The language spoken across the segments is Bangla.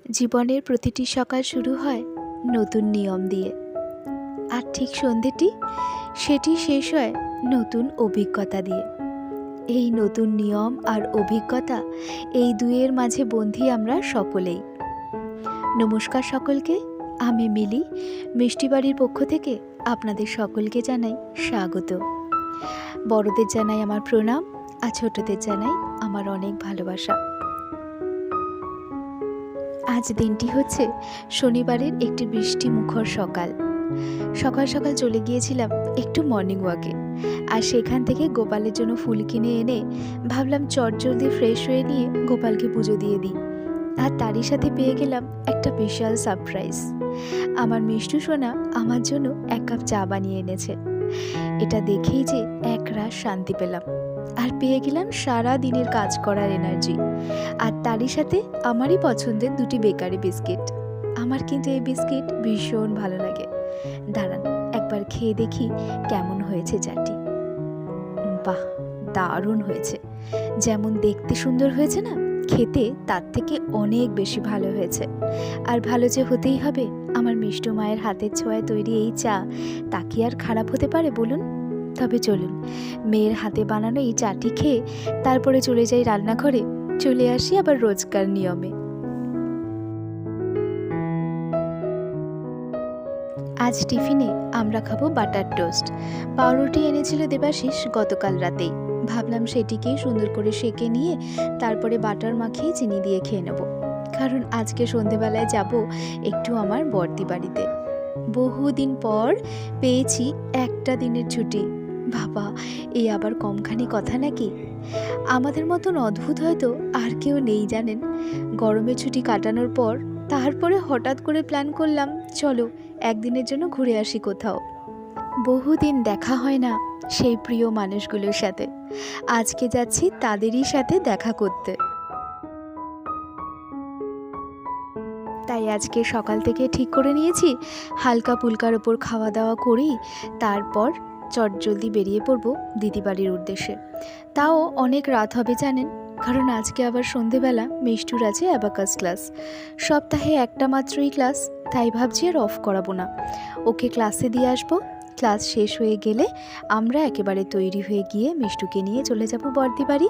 জীবনের প্রতিটি সকাল শুরু হয় নতুন নিয়ম দিয়ে, আর ঠিক সন্ধেটি সেটি শেষ হয় নতুন অভিজ্ঞতা দিয়ে। এই নতুন নিয়ম আর অভিজ্ঞতা, এই দুয়ের মাঝে বন্ধি আমরা সকলেই। নমস্কার সকলকে, আমি মিলি মিষ্টি বাড়ির পক্ষ থেকে আপনাদের সকলকে জানাই স্বাগত। বড়দের জানাই আমার প্রণাম, আর ছোটদের জানাই আমার অনেক ভালোবাসা। আজ দিনটি হচ্ছে শনিবারের একটি বৃষ্টি মুখর সকাল। সকাল সকাল চলে গিয়েছিলাম একটু মর্নিং ওয়াকে, আর সেখান থেকে গোপালের জন্য ফুল কিনে এনে ভাবলাম চটজলদি ফ্রেশ হয়ে নিয়ে গোপালকে পুজো দিয়ে দিই। আর তারই সাথে পেয়ে গেলাম একটা বিশাল সারপ্রাইজ। আমার মিষ্টু সোনা আমার জন্য এক কাপ চা বানিয়ে এনেছে। এটা দেখেই যে একরাশ শান্তি পেলাম, আর পেয়ে গেলাম সারা দিনের কাজ করার এনার্জি। আর তারই সাথে আমারই পছন্দের দুটি বেকারি বিস্কিট। আমার কিন্তু এই বিস্কিট ভীষণ ভালো লাগে। দাঁড়ান একবার খেয়ে দেখি কেমন হয়েছে চাটি। বাহ, দারুণ হয়েছে। যেমন দেখতে সুন্দর হয়েছে না, খেতে তার থেকে অনেক বেশি ভালো হয়েছে। আর ভালো যে হতেই হবে, আমার মিষ্টু মায়ের হাতের ছোঁয়ায় তৈরি এই চা, তা কি আর খারাপ হতে পারে বলুন? তবে চলুন মেয়ের হাতে বানানো এই চাটি খেয়ে তারপরে চলে যাই রান্নাঘরে, চলে আসি আবার রোজকার নিয়মে। আজ টিফিনে আমরা খাবো বাটার টোস্ট। পাউরুটি এনেছিল দেবাশিস গতকাল রাতেই। ভাবলাম সেটিকেই সুন্দর করে সেঁকে নিয়ে তারপরে বাটার মাখিয়ে চিনি দিয়ে খেয়ে নেব, কারণ আজকে সন্ধেবেলায় যাব একটু আমার বর্দি বাড়িতে। বহুদিন পর পেয়েছি একটা দিনের ছুটি। বাবা, এই আবার কমখানি কথা নাকি? আমাদের মতন অদ্ভুত হয়তো আর কেউ নেই জানেন। গরমের ছুটি কাটানোর পর তারপরে হঠাৎ করে প্ল্যান করলাম, চলো একদিনের জন্য ঘুরে আসি কোথাও। বহুদিন দেখা হয় না সেই প্রিয় মানুষগুলোর সাথে। আজকে যাচ্ছি তাদেরই সাথে দেখা করতে। তাই আজকে সকাল থেকে ঠিক করে নিয়েছি হালকা পুলকার ওপর খাওয়া দাওয়া করেই তারপর চটজলদি বেরিয়ে পড়ব দিদিবাড়ির উদ্দেশ্যে। তাও অনেক রাত হবে জানেন, কারণ আজকে আবার সন্ধেবেলা মিষ্টুর আছে অ্যাবাকাস ক্লাস। সপ্তাহে একটা মাত্রই ক্লাস, তাই ভাবছি আর অফ করাবো না, ওকে ক্লাসে দিয়ে আসবো। ক্লাস শেষ হয়ে গেলে আমরা একেবারে তৈরি হয়ে গিয়ে মিষ্টুকে নিয়ে চলে যাব বর্দি বাড়ি।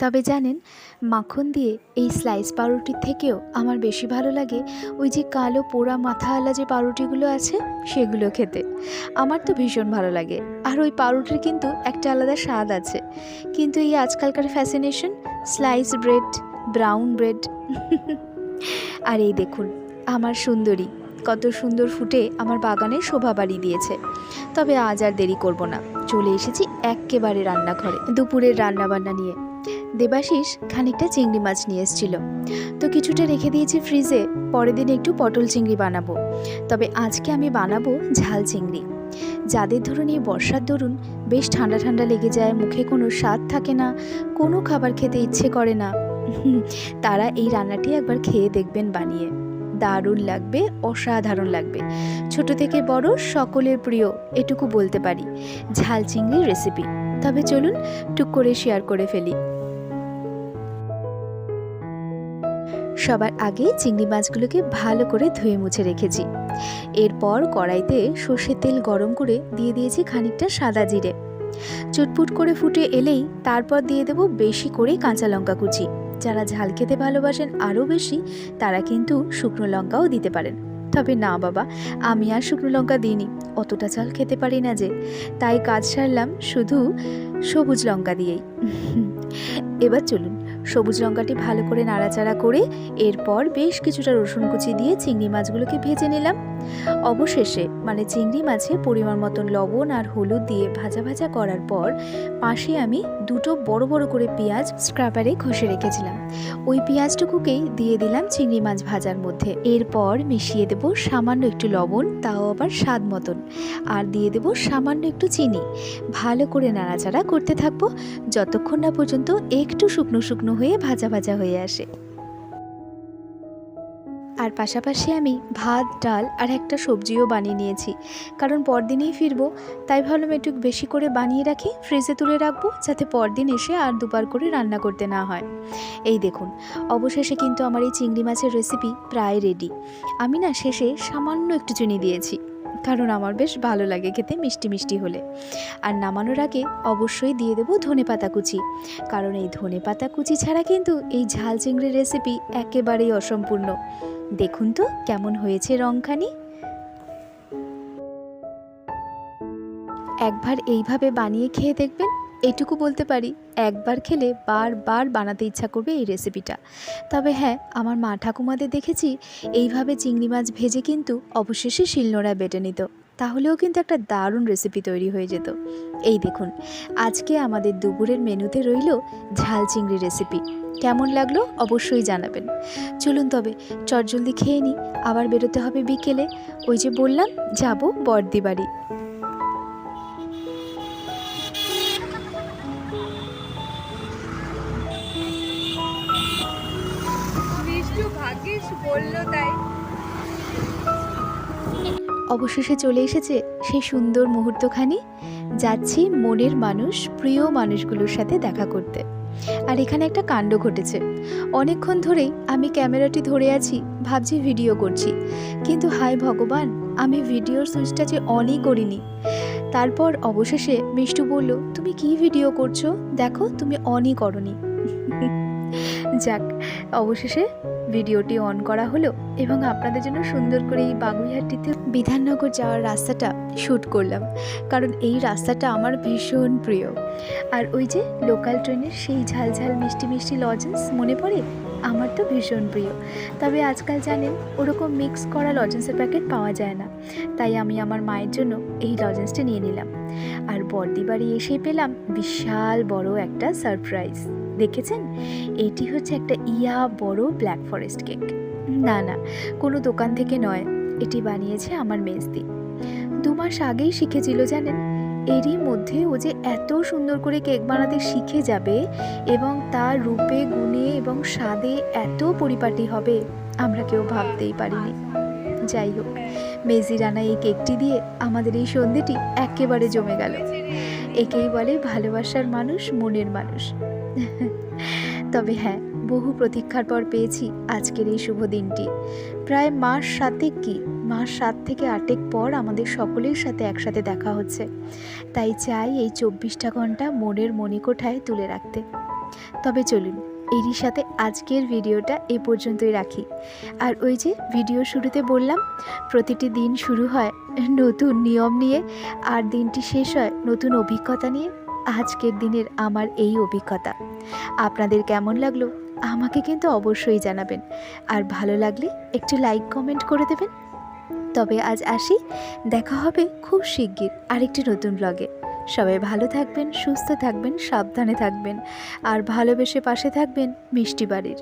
তবে জানেন, মাখন দিয়ে এই স্লাইস পাউরুটির থেকেও আমার বেশি ভালো লাগে ওই যে কালো পোড়া মাথাওয়ালা যে পাউরুটিগুলো আছে সেগুলো খেতে। আমার তো ভীষণ ভালো লাগে। আর ওই পাউরুটির কিন্তু একটা আলাদা স্বাদ আছে। কিন্তু এই আজকালকার fascination slice bread, brown bread. আর এই দেখুন আমার সুন্দরী কত সুন্দর ফুটে আমার বাগানে শোভা বাড়ি দিয়েছে। তবে আজ আর দেরি করব না, চলে এসেছি একেবারে রান্নাঘরে দুপুরের রান্নাবান্না নিয়ে। দেবাশিস খানিকটা চিংড়ি মাছ নিয়ে এসেছিল, তো কিছুটা রেখে দিয়েছি ফ্রিজে, পরের দিন একটু পটল চিংড়ি বানাবো। তবে আজকে আমি বানাবো ঝাল চিংড়ি। যাদের ধরুন এই বর্ষার দরুন বেশ ঠান্ডা ঠান্ডা লেগে যায়, মুখে কোনো স্বাদ থাকে না, কোনো খাবার খেতে ইচ্ছে করে না, তারা এই রান্নাটি একবার খেয়ে দেখবেন বানিয়ে। দারুণ লাগবে, অসাধারণ লাগবে। ছোট থেকে বড় সকলের প্রিয়, এটুকু বলতে পারি, ঝাল চিংড়ির রেসিপি। তবে চলুন টুক করে শেয়ার করে ফেলি। সবার আগে চিংড়ি মাছগুলোকে ভালো করে ধুয়ে মুছে রেখেছি। এরপর কড়াইতে সর্ষের তেল গরম করে দিয়ে দিয়েছি খানিকটা সাদা জিরে। চটপুট করে ফুটে এলেই তারপর দিয়ে দেব বেশি করে কাঁচা লঙ্কা কুচি। যারা ঝাল খেতে ভালোবাসেন আরও বেশি, তারা কিন্তু শুকনো লঙ্কাও দিতে পারেন। তবে না বাবা, আমি আর শুকনো লঙ্কা দিইনি, অতটা ঝাল খেতে পারি না যে, তাই কাজ সারলাম শুধু সবুজ লঙ্কা দিয়েই। এবার চলুন সবুজ লঙ্কাটি ভালো করে নাড়াচাড়া করে এরপর বেশ কিছুটা রসুন কুচি দিয়ে চিংড়ি মাছগুলোকে ভেজে নিলাম। অবশেষে মানে চিংড়ি মাছে পরিমাণ মতন লবণ আর হলুদ দিয়ে ভাজা ভাজা করার পর পাশে আমি দুটো বড় বড় করে পেঁয়াজ স্ক্র্যাপারে ঘষে রেখেছিলাম, ওই পেঁয়াজটুকুকেই দিয়ে দিলাম চিংড়ি মাছ ভাজার মধ্যে। এরপর মিশিয়ে দেব সামান্য একটু লবণ, তাও আবার স্বাদ মতন, আর দিয়ে দেব সামান্য একটু চিনি। ভালো করে নাড়াচাড়া করতে থাকবো যতক্ষণ না পর্যন্ত একটু শুকনো শুকনো হয়ে ভাজা ভাজা হয়ে আসে। আর পাশাপাশি আমি ভাত, ডাল আর একটা সবজিও বানিয়ে নিয়েছি, কারণ পরদিনেই ফিরবো। তাই ভাবলাম একটু বেশি করে বানিয়ে রাখি, ফ্রিজে তুলে রাখবো, যাতে পরদিন এসে আর দুবার করে রান্না করতে না হয়। এই দেখুন, অবশেষে কিন্তু আমার এই চিংড়ি মাছের রেসিপি প্রায় রেডি। আমি না শেষে সামান্য একটু চিনি দিয়েছি, কারণ আমার বেশ ভালো লাগে খেতে মিষ্টি মিষ্টি হলে। আর নামানোর আগে অবশ্যই দিয়ে দেবো ধনেপাতা কুচি, কারণ এই ধনেপাতা কুচি ছাড়া কিন্তু এই ঝাল চিংড়ির রেসিপি একেবারেই অসম্পূর্ণ। দেখুন তো কেমন হয়েছে রংখানি। একবার এইভাবে বানিয়ে খেয়ে দেখবেন। এইটুকু বলতে পারি, একবার খেলে বারবার বানাতে ইচ্ছা করবে এই রেসিপিটা। তবে হ্যাঁ, আমার মা ঠাকুমাদের দেখেছি এইভাবে চিংড়ি মাছ ভেজে কিন্তু অবশেষে শিলনোড়ায় বেটে নিত, তাহলেও কিন্তু একটা দারুণ রেসিপি তৈরি হয়ে যেত। এই দেখুন, আজকে আমাদের দুপুরের মেনুতে রইল ঝাল চিংড়ি রেসিপি। কেমন লাগলো অবশ্যই জানাবেন। চলুন তবে চটজলদি খেয়ে নিই, আবার বেরোতে হবে বিকেলে। ওই যে বললাম যাব বড়দি বাড়ি। ভাগ্যিস বললো তাই। অবশেষে চলে এসেছে সেই সুন্দর মুহূর্তখানি। যাচ্ছি মনের মানুষ, প্রিয় মানুষগুলোর সাথে দেখা করতে। আর এখানে একটা কাণ্ড ঘটেছে। অনেকক্ষণ ধরেই আমি ক্যামেরাটি ধরে আছি, ভাবছি ভিডিও করছি, কিন্তু হায় ভগবান, আমি ভিডিওর সুইচটা যে অনই করিনি। তারপর অবশেষে মিষ্টু বলল, তুমি কি ভিডিও করছো, দেখো তুমি অনই করনি। যাক, অবশেষে ভিডিওটি অন করা হলো এবং আপনাদের জন্য সুন্দর করে এই বাগুইহাটিতে বিধাননগর যাওয়ার রাস্তাটা শ্যুট করলাম, কারণ এই রাস্তাটা আমার ভীষণ প্রিয়। আর ওই যে লোকাল ট্রেনের সেই ঝাল ঝাল মিষ্টি মিষ্টি লজেন্স মনে পড়ে, আমার তো ভীষণ প্রিয়। তবে আজকাল জানেন ওরকম মিক্স করা লজেন্সের প্যাকেট পাওয়া যায় না, তাই আমি আমার মায়ের জন্য এই লজেন্সটা নিয়ে নিলাম। আর বড়দি বাড়ি এসে পেলাম বিশাল বড় একটা সারপ্রাইজ। দেখেছেন, এটি হচ্ছে একটা বড় ব্ল্যাক ফরেস্ট কেক। না না, কোনো দোকান থেকে নয়, এটি বানিয়েছে আমার মেজদি। 2 মাস আগেই শিখেছিল জানেন। এরই মধ্যে ও যে এত সুন্দর করে কেক বানাতে শিখে যাবে এবং তার রূপে গুণে এবং স্বাদে এত পরিপাটি হবে, আমরা কেউ ভাবতেই পারিনি। যাই হোক, মেজি রানা এই কেকটি দিয়ে আমাদের এই সন্ধেটি একেবারে জমে গেল। একেই বলে ভালোবাসার মানুষ, মনের মানুষ। তবে হ্যাঁ, বহু প্রতীক্ষার পর পেয়েছি আজকের এই শুভ দিনটি। প্রায় মাস 7 থেকে 8 পর আমাদের সকলের সাথে একসাথে দেখা হচ্ছে। তাই চাই এই 24টা ঘন্টা মনের মণিকোঠায় তুলে রাখতে। তবে চলুন, এরই সাথে আজকের ভিডিওটা এ পর্যন্তই রাখি। আর ওই যে ভিডিও শুরুতে বললাম, প্রতিটি দিন শুরু হয় নতুন নিয়ম নিয়ে, আর দিনটি শেষ হয় নতুন অভিজ্ঞতা নিয়ে। আজকের দিনের আমার এই অভিজ্ঞতা আপনাদের কেমন লাগলো আমাকে কিন্তু অবশ্যই জানাবেন, আর ভালো লাগলে একটু লাইক কমেন্ট করে দেবেন। তবে আজ আসি, দেখা হবে খুব শিগগির আরেকটি নতুন ব্লগে। সবাই ভালো থাকবেন, সুস্থ থাকবেন, সাবধানে থাকবেন, আর ভালোবেসে পাশে থাকবেন মিষ্টি বাড়ির।